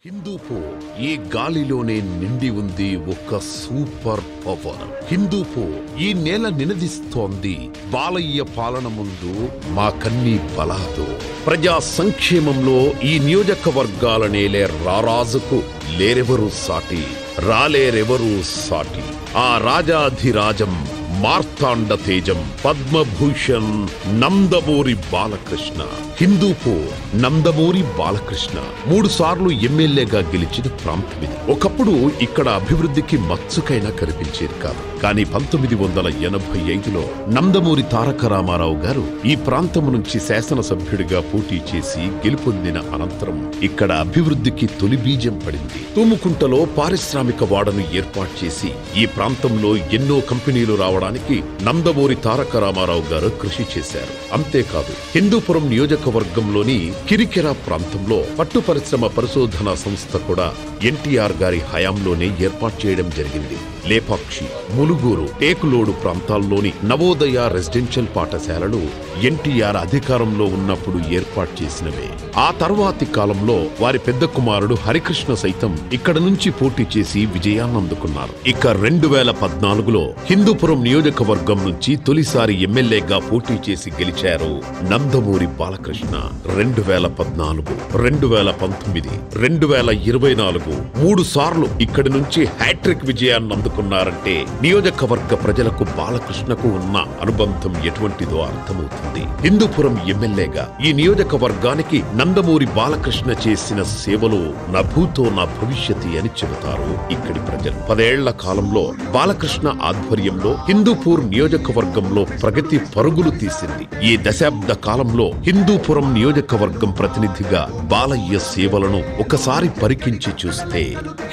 హిందూపూర్ ఈ గాలిలోనే నిండి ఉంది ఒక సూపర్ పవర్. హిందూపూర్ ఈ నేల నినదిస్తోంది బాలయ్య పాలన ముందు మా కన్నీ బలాదు. ప్రజా సంక్షేమంలో ఈ నియోజకవర్గాల నేలే రారాజుకు లేరెవరూ సాటి, రాలేరెవరూ సాటి. ఆ రాజాధిరాజం మార్తాండ తేజం పద్మభూషణ్ నందమూరి బాలకృష్ణ. హిందూపూర్ నందమూరి బాలకృష్ణ 3 సార్లు ఎమ్మెల్యేగా గెలిచిన ప్రాంతం ఇది. ఒకప్పుడు ఇక్కడ అభివృద్ధికి మచ్చుకైనా కనిపించేది కాదు. కానీ 1985లో నందమూరి తారక రామారావు గారు ఈ ప్రాంతం నుంచి శాసనసభ్యుడిగా పోటీ చేసి గెలుపొందిన అనంతరం ఇక్కడ అభివృద్ధికి తొలి బీజం పడింది. తూముకుంటలో పారిశ్రామిక వాడను ఏర్పాటు చేసి ఈ ప్రాంతంలో ఎన్నో కంపెనీలు రావడానికి నందమూరి తారక రామారావు గారు కృషి చేశారు. అంతేకాదు హిందూపురం నియోజకవర్గంలోని కిరికెర ప్రాంతంలో పట్టు పరిశ్రమ పరిశోధనా సంస్థ కూడా ఎన్టీఆర్ గారి హయాంలోనే ఏర్పాటు చేయడం జరిగింది. లేపాక్షి, ములుగూరు, టేకులోడు ప్రాంతాల్లోని నవోదయ రెసిడెన్షియల్ పాఠశాలలు ఎన్టీఆర్ అధికారంలో ఉన్నప్పుడు ఏర్పాటు చేసినవే. ఆ తర్వాతి కాలంలో వారి పెద్ద కుమారుడు హరికృష్ణ సైతం ఇక్కడ నుంచి పోటీ చేసి విజయాన్ని అందుకున్నారు. ఇక 2014లో హిందూపురం నియోజకవర్గం నుంచి తొలిసారి ఎమ్మెల్యేగా పోటీ చేసి గెలిచారు నందమూరి బాలకృష్ణ. 2014, 2019, 2024 3 సార్లు ఇక్కడి నుంచి హ్యాట్రిక్ విజయాన్ని అందుకున్నారంటే నియోజకవర్గ ప్రజలకు బాలకృష్ణకు ఉన్న అనుబంధం ఎటువంటిదో అర్థమవుతుంది. హిందూపురం ఎమ్మెల్యేగా ఈ నియోజకవర్గానికి నందమూరి బాలకృష్ణ చేసిన సేవలు నా భూతో నా భవిష్యత్తు అని చెబుతారు ఇక్కడి ప్రజలు. 10 ఏళ్ల కాలంలో బాలకృష్ణ ఆధ్వర్యంలో హిందూపూర్ నియోజకవర్గంలో ప్రగతి పరుగులు తీసింది. ఈ దశాబ్ద కాలంలో హిందూపురం నియోజకవర్గం ప్రతినిధిగా బాలయ్య సేవలను ఒకసారి పరికించి చూస్తే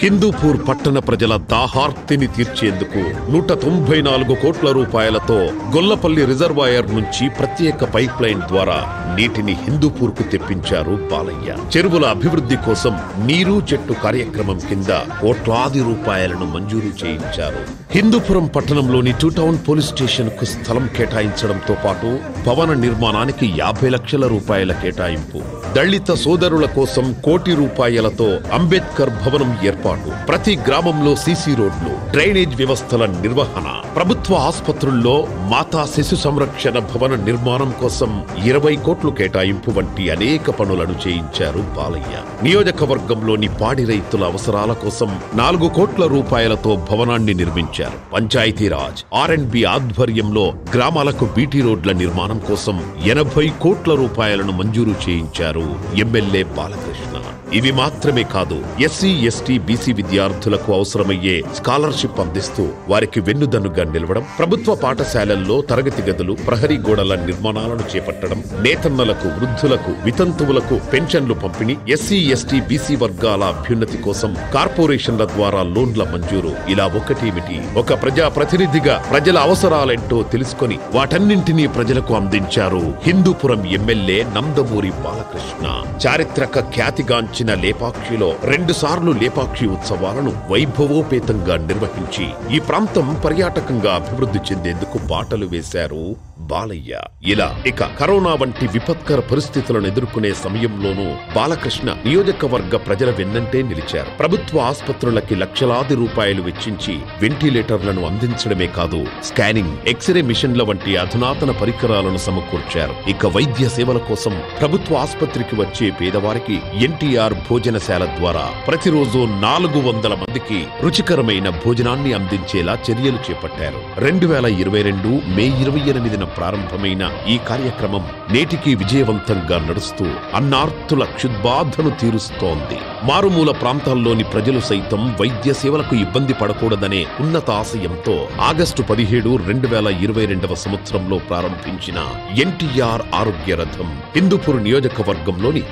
హిందూపూర్ పట్టణ ప్రజల దాహార్తిని తీర్చేందుకు 194 కోట్ల రూపాయలతో గొల్లపల్లి రిజర్వాయర్ నుంచి ప్రత్యేక పైప్ లైన్ ద్వారా నీటిని హిందూపూర్ కు తెప్పించారు బాలయ్య. చెరువుల అభివృద్ధి కోసం నీరు చెట్టు కార్యక్రమం కింద కోట్లాది రూపాయలను మంజూరు చేయించారు. హిందూపురం పట్టణంలోని 2 టౌన్ పోలీస్ స్టేషన్ కు స్థలం కేటాయించడంతో పాటు భవన నిర్మాణానికి 50 లక్షల రూపాయల కేటాయింపు, దళిత సోదరుల కోసం 1 కోటి రూపాయలతో అంబేద్కర్ భవనం ఏర్పాటు, ప్రతి గ్రామంలో సీసీ రోడ్లు, డ్రైనేజ్ వ్యవస్థల నిర్వహణ, ప్రభుత్వ ఆసుపత్రుల్లో మాతా శిశు సంరక్షణ భవన నిర్మాణం కోసం 20 కోట్లు కేటాయింపు వంటి అనేక పనులను చేయించారు బాలయ్య. నియోజకవర్గంలోని పాడి రైతుల అవసరాల కోసం 4 కోట్ల రూపాయలతో భవనాన్ని నిర్మించారు. పంచాయతీరాజ్ R&B ఆధ్వర్యంలో గ్రామాలకు బీటీ రోడ్ల నిర్మాణం కోసం 80 కోట్ల రూపాయలను మంజూరు చేయించారు ఎమ్మెల్యే బాలకృష్ణ. ఇవి మాత్రమే కాదు, ఎస్సీ, ఎస్టీ, బీసీ విద్యార్థులకు అవసరమయ్యే స్కాలర్షిప్ అందిస్తూ వారికి వెన్నుదన్నుగా నిలవడం, ప్రభుత్వ పాఠశాలల్లో తరగతి గదులు, ప్రహరీ గోడల నిర్మాణాలను చేపట్టడం, నేతన్నలకు, వృద్ధులకు, వితంతువులకు పెన్షన్లు పంపిణీ, ఎస్సీ, ఎస్టీ, బీసీ వర్గాల అభ్యున్నతి కోసం కార్పొరేషన్ల ద్వారా లోన్ల మంజూరు. ఇలా ఒకటేమిటి, ఒక ప్రజా ప్రతినిధిగా ప్రజల అవసరాలేంటో తెలుసుకొని వాటన్నింటినీ ప్రజలకు అందించారు హిందూపురం ఎమ్మెల్యే నందమూరి బాలకృష్ణ. చారిత్రక ఖ్యాతిగాంచిన లేపాక్షిలో 2 సార్లు లేపాక్షి ఉత్సవాలను వైభవోపేతంగా నిర్వహించి ఈ ప్రాంతం పర్యాటకంగా అభివృద్ధి చెందేందుకు బాటలు వేశారు బాలయ్య. ఇలా ఇక కరోనా వంటి విపత్కర పరిస్థితులను ఎదుర్కొనే సమయంలోనూ బాలకృష్ణ నియోజకవర్గ ప్రజల వెన్నంటే నిలిచారు. ప్రభుత్వ ఆసుపత్రులకి లక్షలాది రూపాయలు వెచ్చించి వెంటిలేటర్లను అందించడమే కాదు, స్కానింగ్, ఎక్స్రే మిషన్ల వంటి అధునాతన పరికరాలను సమకూర్చారు. ఇక వైద్య సేవల కోసం ప్రభుత్వ ఆసుపత్రికి వచ్చే పేదవారికి ఎన్టీఆర్ భోజనశాల ద్వారా ప్రతిరోజు 400 మందికి రుచికరమైన భోజనాన్ని అందించేలా చర్యలు చేపట్టారు. 2022 మే 28న ప్రారంభమైన ఈ కార్యక్రమం నేటికి విజయవంతంగా నడుస్తూ అన్నార్తుల క్షుద్బాధను తీరుస్తోంది. మారుమూల ప్రాంతాల్లోని ప్రజలు సైతం వైద్య సేవలకు ఇబ్బంది పడకూడదనే ఉన్నత ఆశయంతో ఆగస్టు 17, 2022వ సంవత్సరంలో ప్రారంభించిన ఎన్టీఆర్ ఆరోగ్య రథం హిందూపూర్ నియోజకవర్గంలోని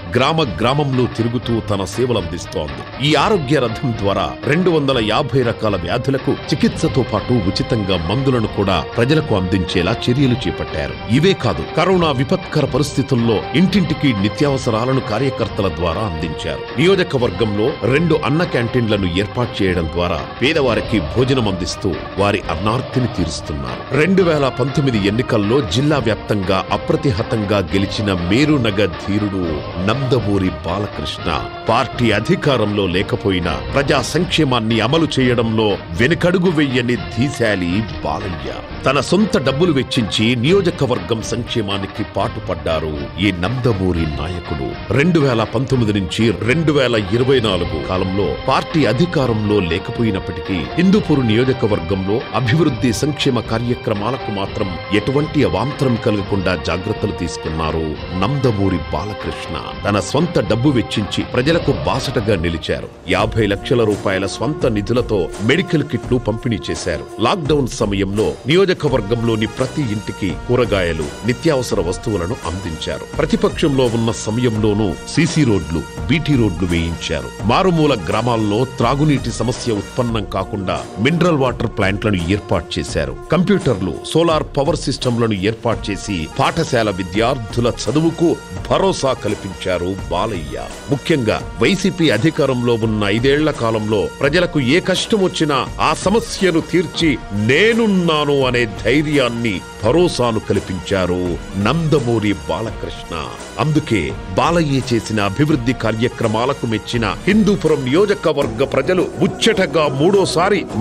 గ్రామంలో తిరుగుతూ తన సేవలందిస్తోంది. ఈ ఆరోగ్య రథం ద్వారా 250 రకాల వ్యాధులకు చికిత్సతో పాటు ఉచితంగా మందులను కూడా ప్రజలకు అందించేలా చర్యలు చేపట్టారు. ఇవే కాదు, కరోనా విపత్కర పరిస్థితుల్లో ఇంటింటికి నిత్యావసరాలను కార్యకర్తల ద్వారా అందించారు. నియోజకవర్గ నియోజకవర్గంలో 2 అన్న క్యాంటీన్లను ఏర్పాటు చేయడం ద్వారా పేదవారికి భోజనం అందిస్తూ వారి అన్నార్తిని తీరుస్తున్నారు. 2019 ఎన్నికల్లో జిల్లా వ్యాప్తంగా అప్రతిహతంగా గెలిచిన మేరునగర్ ధీరుడు నందమూరి బాలకృష్ణ పార్టీ అధికారంలో లేకపోయినా ప్రజా సంక్షేమాన్ని అమలు చేయడంలో వెనుకడుగు వెయ్యని ధీశాలి బాలయ్య. తన సొంత డబ్బులు వెచ్చించి నియోజకవర్గం సంక్షేమానికి పాటుపడ్డారు ఈ నందమూరి నాయకుడు. 2019 నుంచి 2024 కాలంలో పార్టీ అధికారంలో లేకపోయినప్పటికీ హిందూపూర్ నియోజకవర్గంలో అభివృద్ధి సంక్షేమ కార్యక్రమాలకు మాత్రం ఎటువంటి అవాంతరం కలగకుండా జాగ్రత్తలు తీసుకున్నారు నందమూరి బాలకృష్ణ. తన స్వంత డబ్బు వెచ్చించి ప్రజలకు బాసటగా నిలిచారు. 50 లక్షల రూపాయల స్వంత నిధులతో మెడికల్ కిట్లు పంపిణీ చేశారు. లాక్డౌన్ సమయంలో నియోజకవర్గంలోని ప్రతి ఇంటికి కూరగాయలు, నిత్యావసర వస్తువులను అందించారు. ప్రతిపక్షంలో ఉన్న సమయంలోనూ సీసీ రోడ్లు, బీటీ రోడ్లు వేయించారు. మారుమూల గ్రామాల్లో త్రాగునీటి సమస్య ఉత్పన్నం కాకుండా మినరల్ వాటర్ ప్లాంట్లను ఏర్పాటు చేశారు. కంప్యూటర్లు, సోలార్ పవర్ సిస్టంలను ఏర్పాటు చేసి పాఠశాల విద్యార్థుల చదువుకు భరోసా కల్పించారు బాలయ్య. ముఖ్యంగా వైసీపీ అధికారంలో ఉన్న 5 ఏళ్ల కాలంలో ప్రజలకు ఏ కష్టం వచ్చినా ఆ సమస్యను తీర్చి నేనున్నాను అనే ధైర్యాన్ని, భరోసాను కల్పించారు నందమూరి బాలకృష్ణ. అందుకే బాలయ్య చేసిన అభివృద్ధి కార్యక్రమాలకు మెచ్చిన హిందూపురం నియోజకవర్గ ప్రజలు ముచ్చటగా 3వ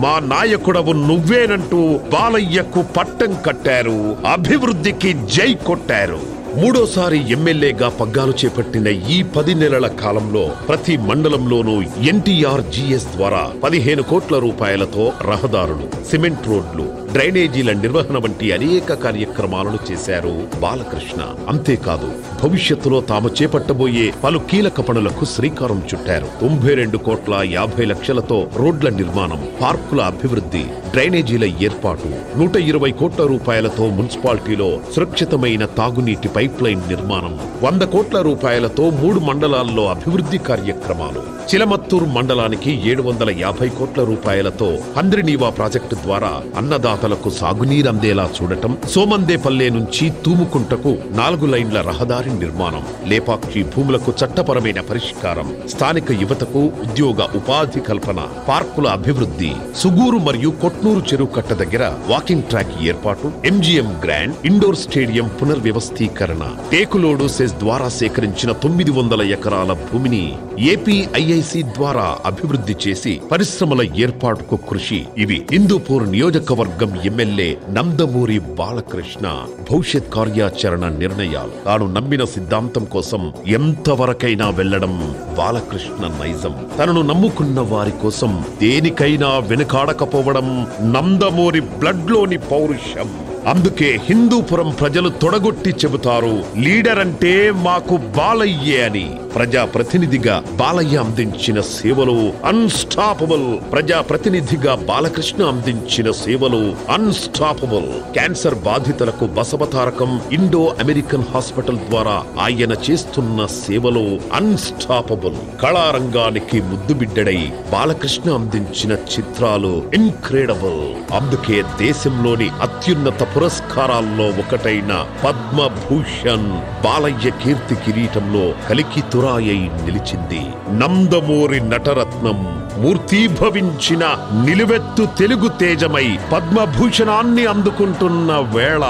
మా నాయకుడవు నువ్వేనంటూ బాలయ్యకు పట్టం కట్టారు. అభివృద్ధికి జై కొట్టారు. 3వ ఎమ్మెల్యేగా పగ్గాలు చేపట్టిన ఈ 10 నెలల కాలంలో ప్రతి మండలంలోనూ NTRGS ద్వారా 15 కోట్ల రూపాయలతో రహదారులు, సిమెంట్ రోడ్లు, డ్రైనేజీల నిర్వహణ వంటి అనేక కార్యక్రమాలను చేశారు బాలకృష్ణ. అంతేకాదు భవిష్యత్తులో తాము చేపట్టబోయే పలు కీలక పనులకు శ్రీకారం చుట్టారు. 92 కోట్ల 50 లక్షలతో రోడ్ల నిర్మాణం, పార్కుల అభివృద్ధి, డ్రైనేజీల ఏర్పాటు, 120 కోట్ల రూపాయలతో మున్సిపాలిటీలో సురక్షితమైన తాగునీటి పైప్ లైన్ నిర్మాణం, 100 కోట్ల రూపాయలతో 3 మండలాల్లో అభివృద్ధి కార్యక్రమాలు, చిలమత్తూరు మండలానికి 750 కోట్ల రూపాయలతో హంద్రినీవా ప్రాజెక్టు ద్వారా అన్నదాతలకు సాగునీరందేలా చూడటం, సోమందేపల్లె నుంచి తూముకుంటకు 4 లైన్ల రహదారి నిర్మాణం, లేపాక్షి భూములకు చట్టపరమైన పరిష్కారం, స్థానిక యువతకు ఉద్యోగ ఉపాధి కల్పన, పార్కుల అభివృద్ధి, సుగూరు మరియు కొట్నూరు చెరువు కట్ట దగ్గర వాకింగ్ ట్రాక్ ఏర్పాటు, MGM గ్రాండ్ ఇండోర్ స్టేడియం పునర్వ్యవస్థీకరణ, టేకులోడు సెస్ ద్వారా సేకరించిన 900 ఎకరాల భూమిని APIIC ద్వారా అభివృద్ధి చేసి పరిశ్రమల ఏర్పాటుకు కృషి. ఇవి హిందూపూర్ నియోజకవర్గం ఎమ్మెల్యే నందమూరి బాలకృష్ణ భవిష్యత్ కార్యాచరణ నిర్ణయాలు. తాను నమ్మిన సిద్ధాంతం కోసం ఎంతవరకైనా వెళ్లడం బాలకృష్ణ నైజం. తనను నమ్ముకున్న వారి కోసం దేనికైనా వెనుకాడకపోవడం నందమూరి బ్లడ్లోని పౌరుషం. అందుకే హిందూపురం ప్రజలు తొడగొట్టి చెబుతారు, లీడర్ అంటే మాకు బాలయ్యే అని. ప్రజాప్రతినిధిగా బాలయ్య అందించిన సేవలు అన్స్టాపబుల్. ప్రజాప్రతినిధిగా బాలకృష్ణ అందించిన సేవలు అన్స్టాపబుల్. క్యాన్సర్ బాధితులకు బసవతారకం ఇండో అమెరికన్ హాస్పిటల్ ద్వారా ఆయన చేస్తున్న సేవలు అన్స్టాపబుల్. కళారంగానికి ముద్దుబిడ్డడై బాలకృష్ణ అందించిన చిత్రాలు ఇన్క్రెడిబుల్. అందుకే దేశంలోని అత్యున్నత పురస్కారాల్లో ఒకటైన పద్మభూషణ్ బాలయ్య కీర్తి కిరీటంలో కలికితురాయై నిలిచింది. నందమూరి నటరత్నం మూర్తీభవించిన నిలువెత్తు తెలుగు తేజమై పద్మభూషణాన్ని అందుకుంటున్న వేళ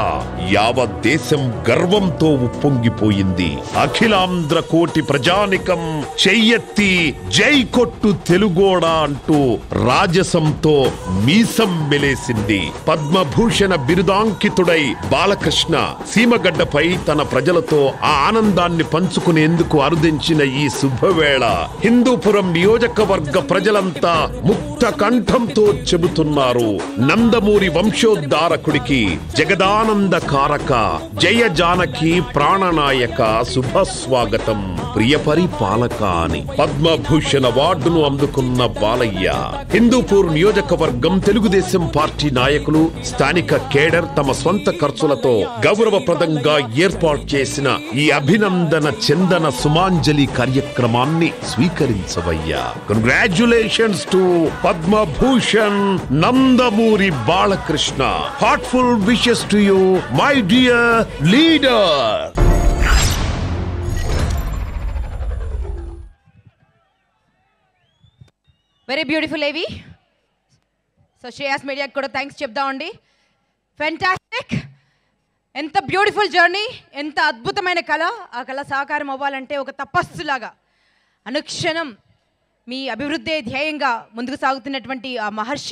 యావత్ దేశం గర్వంతో ఉప్పొంగిపోయింది. అఖిలాంధ్ర కోటి ప్రజానికం చెయ్యెత్తి జై కొట్టు తెలుగోడా అంటూ రాజసంతో మీసం మెలేసింది. పద్మభూషణ బిరుదాంకితుడై బాలకృష్ణ సీమగడ్డపై తన ప్రజలతో ఆ ఆనందాన్ని పంచుకునేందుకు అరుదించిన ఈ శుభవేళ హిందూపురం నియోజకవర్గ ప్రజలంతా ముక్త కంఠంతో చెబుతున్నారు, నందమూరి వంశోద్ధారకుడికి, జగదానంద కారక, జయ జానకి ప్రాణనాయక శుభస్వాగతం, ప్రియ పరిపాలక అని పద్మభూషణ అవార్డును అందుకున్న బాలయ్య. హిందూపూర్ నియోజకవర్గం తెలుగుదేశం పార్టీ నాయకులు, స్థానిక కేడర్ తమ స్వంత ఖర్చులతో గౌరవప్రదంగా ఏర్పాటు చేసిన ఈ అభినందన చందన సుమాంజలి కార్యక్రమాన్ని స్వీకరించవయ్యా. Congratulations to Padma Bhushan Nandamuri Balakrishna. Heartful wishes to you my dear leader. Very beautiful AV. So Shreyas మీడియాకి కూడా థ్యాంక్స్ చెప్దామండి. ఫెంటాస్టిక్. ఎంత బ్యూటిఫుల్ జర్నీ, ఎంత అద్భుతమైన కళ. ఆ కళ సాకారం అవ్వాలంటే ఒక తపస్సులాగా అనుక్షణం మీ అభివృద్ధి ధ్యేయంగా ముందుకు సాగుతున్నటువంటి ఆ మహర్షి